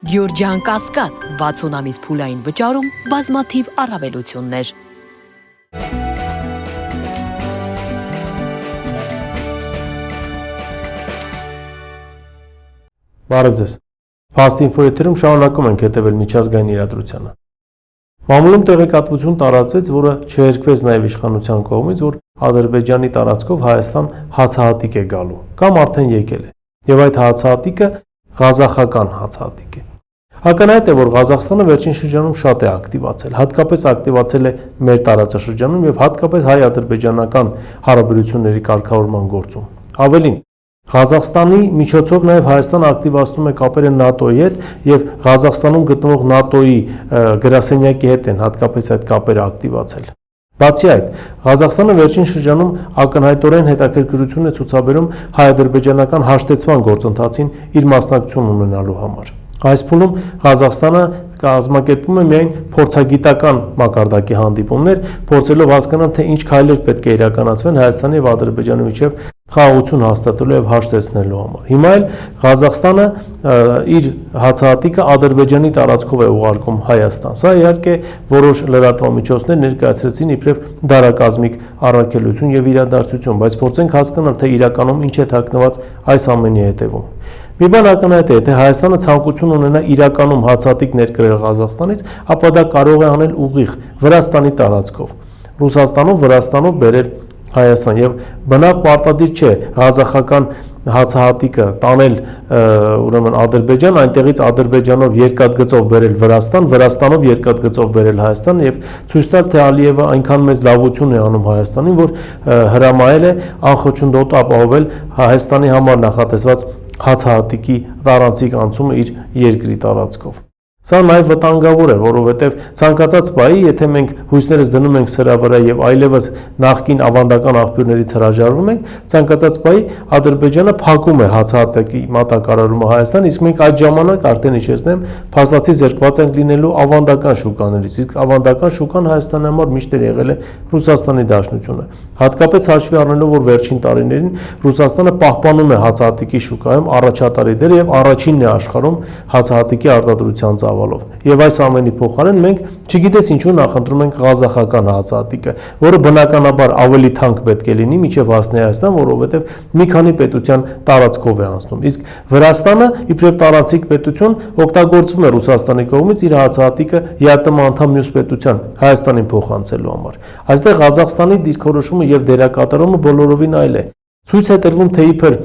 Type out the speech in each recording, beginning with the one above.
Գյորջյան Կասկադ 60 ամիս փուլային վճարում բազմաթիվ առավելություններ։ Բարև ձեզ։ Fast Info եթերում շարունակում ենք հետևել միջազգային իրադրությանը։ Մամուլում տեղեկատվություն տարածվեց, որը չհերկվեց նաև իշխանության կողմից, որ Ադրբեջանի տարածքով Հայաստան հացահատիկ է գալու, կամ արդեն եկել է, եւ այդ հացահատիկը ղազախական հացահատիկ է։ Ակնհայտ է, որ Ղազախստանը վերջին շրջանում շատ է ակտիվացել, հատկապես ակտիվացել է մեր տարածաշրջանում եւ հատկապես հայ-ադրբեջանական հարաբերությունների կարգավորման գործում։ Ավելին, Ղազախստանի միջոցով նաև Հայաստանը ակտիվացնում է կապերը ՆԱՏՕ-ի հետ եւ Ղազախստանում գտնվող ՆԱՏՕ-ի գրասենյակի հետ են հատկապես այդ կապերը ակտիվացել։ Բացի այդ, Ղազախստանը վերջին շրջանում ակնհայտորեն հետաքրքրություն է ցուցաբերում հայ-ադրբեջանական հաշտեցման գործընթացին իր մասնակցություն ունենալու համար։ Այս փուլում Ղազախստանը կազմակերպում է միայն փորձագիտական մակարդակի հանդիպումներ, փորձելով հասկանալ, թե ինչ քայլեր պետք է իրականացվեն Հայաստանի եւ Ադրբեջանի միջև խաղաղություն հաստատելու եւ հաշտեցնելու համար։ Հիմա էլ Ղազախստանը իր հացահատիկը Ադրբեջանի տարածքով է ուղարկում Հայաստան։ Սա իհարկե որոշ լրատվամիջոցներ ներկայացրեցին իբրև դարակազմիկ առաքելություն եւ իրադարձություն, բայց փորձենք հասկանալ, թե իրականում ինչ է թաքնված այս ամենի հետևում։ Մի բան ակնհայտ է, թե Հայաստանը ցանկություն ունենա իրականում հացահատիկ ներկրել Ղազախստանից, ապա դա կարող է անել ուղիղ Վրաստանի տարածքով, Ռուսաստանով, Վրաստանով բերել Հայաստան եւ բնավ պարտադիր չէ ղազախական հացահատիկը տանել ուրեմն Ադրբեջան, այնտեղից Ադրբեջանով երկաթգծով բերել Վրաստան, Վրաստանով երկաթգծով բերել Հայաստան եւ ցույց տալ, թե Ալիևը այնքան մեծ լավություն է անում Հայաստանին, որ հրամայել է անխոչնդոտ ապահովել Հայաստանի համար նախատեսված հացահատիկի տարանցիկ անցումը իր երկրի տարածքով։ Սա նաև վտանգավոր է, որովհետև ցանկացած բայի, եթե մենք հույսներս դնում ենք սրա վրա եւ այլևս նախկին ավանդական աղբյուրներից հրաժարվում ենք, ցանկացած բայի Ադրբեջանը փակում է հացահատիկի մատակարարումը Հայաստան, իսկ մենք այդ ժամանակ արդեն իջեցնեմ, փաստացի զրկված ենք լինելու ավանդական շուկաներից, իսկ ավանդական շուկան Հայաստանի համար միշտ եղել է Ռուսաստանի Դաշնությունը։ Հատկապես հաշվի առնելով, որ վերջին տարիներին Ռուսաստանը պահպանում է հացահատիկի շուկայում առաջատարի դեր եւ առաջինն է աշխարհում հացահատիկի արտադրության ծավալով։ Եվ այս ամենի փոխարեն մենք չգիտես ինչու նախընտրում ենք ղազախական հացահատիկը, որը բնականաբար ավելի թանկ պետք է լինի միջև հասնի Հայաստան, որովհետև մի քանի պետության տարածքով է անցնում։ Իսկ Վրաստանը իբրև տարածիկ պետություն օգտագործվում է Ռուսաստանի կողմից իր հացահատիկը ԵԱՏՄ անդամ մյուս պետության Հայաստանին փոխանցելու համար։ Այստեղ Ղազախստանի դիրքորոշումը եւ դերակատարումը բոլորովին այլ է։ Ցույց է տրվում, թե իբր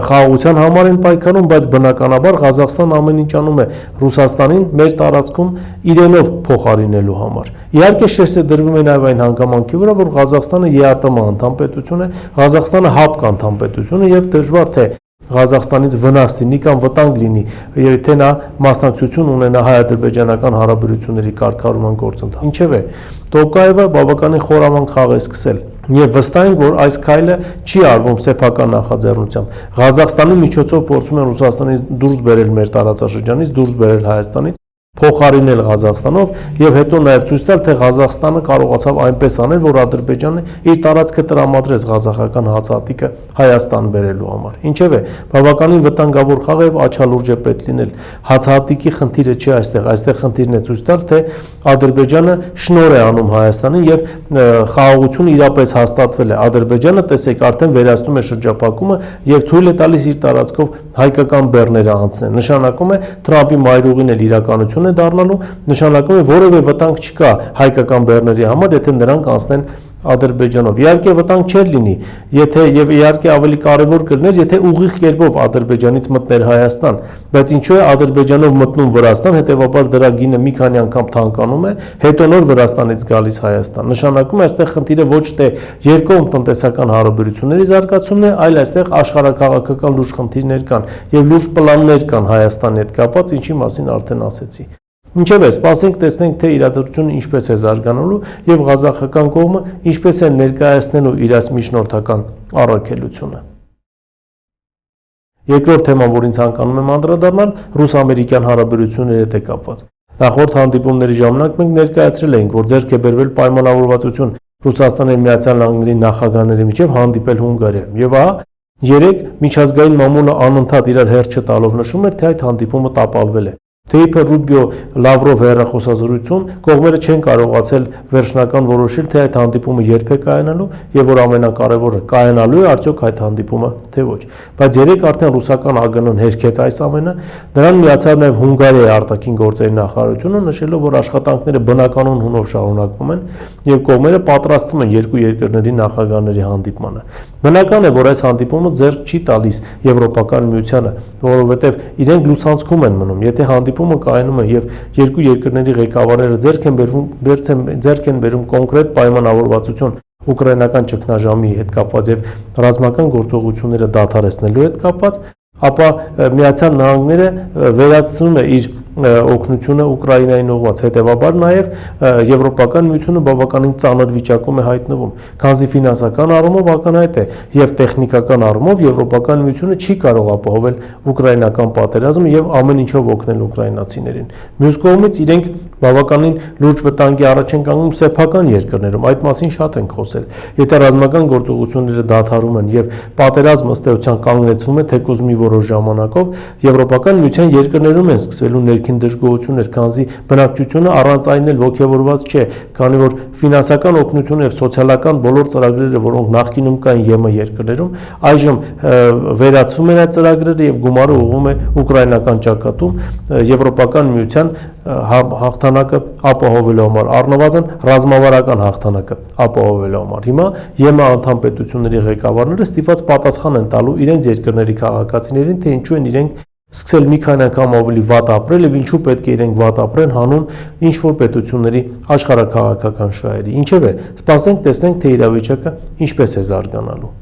խաղաղության համար են պայքարում, բայց բնականաբար Ղազախստան ամեն ինչ անում է Ռուսաստանին մեր տարածքում իրենով փոխարինելու համար։ Իհարկե շեշտը դրվում է նաև այն հանգամանքի վրա, որ Ղազախստանը ԵԱՏՄ անդամ պետություն է, Ղազախստանը ՀԱՊԿ անդամ պետություն է եւ դժվար թե Ղազախստանից վնաս լինի կամ վտանգ լինի, եթե նա մասնակցություն ունենա հայ-ադրբեջանական հարաբերությունների կարգավորման գործընթացին։ Ինչևէ, Տոկաևը բավականին խորամանկ խաղ է սկսել եւ վստահ ենք, որ այս քայլը չի արվում սեփական նախաձեռնությամբ։ Ղազախստանի միջոցով փորձում են Ռուսաստանից դուրս բերել մեր տարածաշրջանից, դուրս բերել Հայաստանից, փոխարինել Ղազախստանով եւ հետո նաեւ ցույց տալ, թե Ղազախստանը կարողացավ այնպես անել, որ Ադրբեջանը իր տարածքը տրամադրեց ղազախական հացահատիկը Հայաստան բերելու համար։ Ինչևէ, բավականին վտանգավոր խաղ եւ աչալուրջ է պետք լինել։ Հացահատիկի խնդիրը չի այստեղ խնդիրն է ցույց տալ, թե Ադրբեջանը շնորհ է անում Հայաստանին եւ խաղաղությունը իրապես հաստատվել է։ Ադրբեջանը, տեսեք, արդեն վերացնում է շրջափակումը եւ թույլ է տալիս իր տարածքով հայկական բեռները անցնել։ Նշանակում է Թրամփի մայրուղին էլ իրականություն է դառնալու, նշանակում է որևէ վտանգ չկա հայկական բեռների համար, եթե նրանք անցնեն Ադրբեջանով։ Իհարկե վտանգ չէր լինի, եթե եւ իհարկե ավելի կարեւոր կլիներ, եթե ուղիղ կերպով Ադրբեջանից մտներ Հայաստան, բայց ինչու է Ադրբեջանով մտնում Վրաստան, հետեւաբար դրա գինը մի քանի անգամ թանկանում է, հետո նոր Վրաստանից գալիս Հայաստան։ Նշանակում է այստեղ խնդիրը ոչ թե երկկողմ տնտեսական հարաբերությունների զարգացումն է, այլ այստեղ աշխարհակաղակական լուրջ խնդիրներ կան եւ լուրջ պլաններ կան Հայաստանի հետ կապված, ինչի մասին արդեն ասեցի։ Ինչևէ, սպասենք տեսնենք, թե իրադրությունը ինչպես է զարգանալու եւ ղազախական կողմը ինչպես է ներկայացնելու իր այս միջնորդական առաքելությունը։ Երկրորդ թեման, որին ցանկանում եմ անդրադառնալ, ռուս-ամերիկյան հարաբերությունների հետ է կապված։ Նախորդ հանդիպումների ժամանակ մենք ներկայացրել էինք, որ ձեռք է բերվել պայմանավորվածություն Ռուսաստանի եւ Միացյալ Նահանգների նախագահների միջև հանդիպել Հունգարիայում։ Եվ ահա երեք միջազգային մամուլը անընդհատ իրար հերթ չտալով նշում էր, թե այդ հանդիպումը տապալվել է։ Թե իբր Ռուբիո Լավրով հեռախոսազրույցում կողմերը չեն կարողացել վերջնական որոշել, թե այդ հանդիպումը երբ է կայանալու եւ որ ամենակարևորը կայանալու է արդյոք այդ հանդիպումը, թե ոչ։ Բայց երեք արդեն ռուսական ԱԳՆ-ն հերքեց այս ամենը, նրան միացավ նաեւ Հունգարիայի արտաքին գործերի նախարարությունը, նշելով, որ աշխատանքները բնականon հունով շարունակվում են եւ կողմերը պատրաստվում են երկու երկրների նախագահների հանդիպմանը։ Բնական է, որ այս հանդիպումը ձեռք չի տալիս Եվրոպական միությանը, որովհետեւ իրենք լուսանցքում են մնում, եթե հանդիպումը կայանում է եւ երկու երկրների ղեկավարները ձեռք են բերում կոնկրետ պայմանավորվածություն ուկրաինական ճգնաժամի հետ կապված եւ ռազմական գործողությունները դադարեցնելու հետ կապված, ապա Միացյալ Նահանգները վերացնում է իր օգնությունը Ուկրաինային ուղղված, հետևաբար նաև Եվրոպական միությունը բավականին ծանր վիճակում է հայտնվում, քանզի ֆինանսական առումով ակնհայտ է եւ տեխնիկական առումով Եվրոպական միությունը չի կարող ապահովել ուկրաինական պատերազմը եւ ամեն ինչով օգնել ուկրաինացիներին։ Մյուս կողմից իրենք բավականին լուրջ վտանգի առաջ են կանգնում սեփական երկրներում, այդ մասին շատ ենք խոսել։ Եթե ռազմական գործողությունները դադարում են եւ պատերազմը ըստ էության կանգնեցվում է թեկուզ մի որոշ ժամանակով, Եվրոպական միության երկրներում են սկսվելու ներքին դժգոհություններ, քանզի բնակչությունը առանց այն էլ ողջավորված չէ, քանի որ ֆինանսական օգնությունը եւ սոցիալական բոլոր ծրագրերը, որոնք նախկինում կային ԵՄ երկրներում, այժմ վերացվում են այդ ծրագրերը եւ գումարը ուղղվում է ուկրաինական ճակատում Եվրոպական միության հաղթանակը ապահովելու համար, առնվազն ռազմավարական հաղթանակը ապահովելու համար։ Հիմա ԵՄ անդամ պետությունների ղեկավարները ստիպված պատասխան են տալու իրենց երկրների քաղաքացիներին, թե ինչու են իրենք սկսել մի քանի անգամ ավելի վատ ապրել եւ ինչու պետք է իրենք վատ ապրեն հանուն ինչ որ պետությունների աշխարհաքաղաքական շահերի։ Ինչևէ, սպասենք տեսնենք, թե իրավիճակը ինչպես է զարգանալու։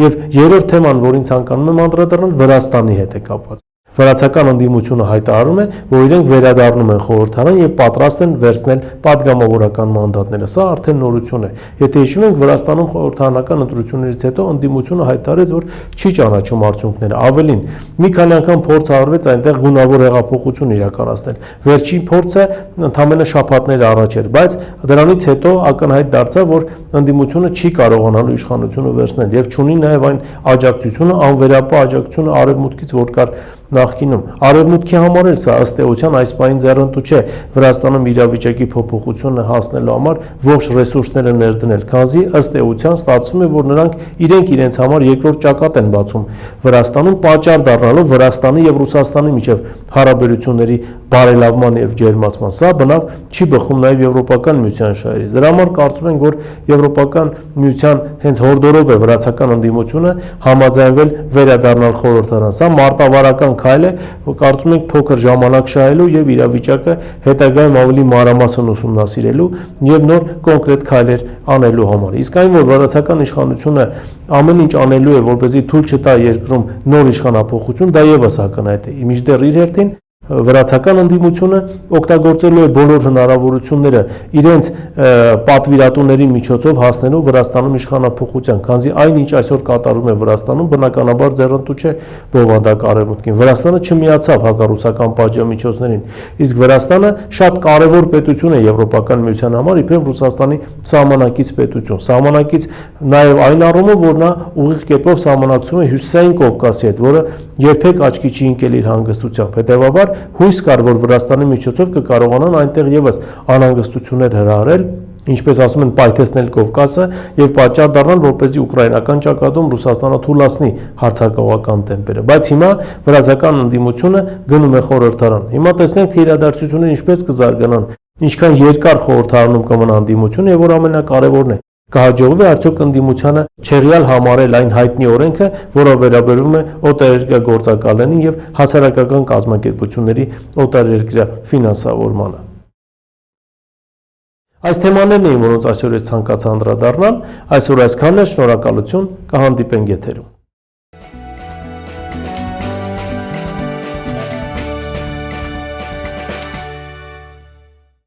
Եվ երրորդ թեման, որին ցանկանում եմ անդրադառնալ, Վրաստանի հետ է կապված։ Վրացական ընդդիմությունը հայտարարում է, որ իրենք վերադառնում են խորհրդարան եւ պատրաստ են վերցնել падգամավորական մանդատները։ Սա արդեն նորություն է։ Եթե հիշում եք, Վրաստանում խորհրդարանական ընտրություններից հետո ընդդիմությունը հայտարարեց, որ չի ճանաչում արդյունքները։ Ավելին, մի քանի անգամ փորձ արվեց այնտեղ գունավոր հեղափոխություն իրականացնել։ Վերջին փորձը ընդամենը շաբաթներ առաջ էր, բայց դրանից հետո ակնհայտ դարձավ, որ ընդդիմությունը չի կարողանալու իշխանությունը վերցնել եւ չունի նաեւ այն աջակցությունը, անվերապահ աջակցությունը արևմուտքից, որ կար նախկինում։ Արևմուտքի համար էլ սա ըստ էության այս պահին ձեռնտու չէ Վրաստանում իրավիճակի փոփոխությունը հասնելու համար ողջ ռեսուրսները ներդնել, քանզի ըստ էության ստացվում է, որ նրանք իրենց համար երկրորդ ճակատ են բացում Վրաստանում, պատճառ դառնալով Վրաստանի եւ Ռուսաստանի միջև հարաբերությունների բարելավման եւ ջերմացման։ Սա բնավ չի բխում նաեւ Եվրոպական միության շահերից։ Դրա համար կարծում ենք, որ Եվրոպական միության հենց հորդորով է վրացական ընդդիմությունը համաձայնվել վերադառնալ խորհրդարան։ Սա մարտավարական քայլ է, որ կարծում ենք փոքր ժամանակ շահելու եւ իրավիճակը հետագայում ավելի մանրամասն ուսումնասիրելու եւ նոր կոնկրետ քայլեր անելու համար։ Իսկ այն, որ վրացական իշխանությունը ամեն ինչ անելու է, որպեսզի թույլ չտա երկրում նոր իշխանափոխություն, դա եւս ակնհայտ է։ Մինչդեռ իր հերթին վրացական ընդդիմությունը օգտագործելու է բոլոր հնարավորությունները իրենց պատվիրատուների միջոցով հասնելու Վրաստանում իշխանափոխության, քանզի այն ինչ այսօր կատարում է Վրաստանում բնականաբար ձեռնտու չէ բովանդակ արևմուտքին։ Վրաստանը չմիացավ հակառուսական պատժամիջոցներին, իսկ Վրաստանը շատ կարևոր պետություն է Եվրոպական միության համար, իբրև Ռուսաստանի սահմանակից պետություն։ Սահմանակից նաև այն առումով, որ նա ուղիղ կերպով սահմանակցում է Հյուսիսային Կովկասի հետ, որը երբեք աչքի չի ընկել իր հանգստությամբ։ Հետևաբար հույս կար, որ Վրաստանի միջոցով կկարողանան այնտեղ եւս անհանգստություններ հրահրել, ինչպես ասում են, պայթեցնել Կովկասը եւ պատճառ դառնալ, որպեսզի ուկրաինական ճակատում Ռուսաստանը թուլացնի հարձակողական տեմպերը։ Բայց հիմա վրացական ընդդիմությունը գնում է խորհրդարան։ Հիմա տեսնենք, թե իրադարձությունները ինչպես կզարգանան, ինչքան երկար խորհրդարանում կմնա ընդդիմությունը եւ որ ամենակարևորն է, կհաջողվի արդյոք ընդդիմությանը չեղյալ համարել այն հայտնի օրենքը, որը վերաբերվում է օտարերկրյա գործակալներին եւ հասարակական կազմակերպությունների օտարերկրյա ֆինանսավորմանը։ Այս թեմաներն էին, որոնց այսօր ես ցանկացա անդրադառնալ, այսօր այսքանն է, շնորհակալություն, կհանդիպենք եթերում։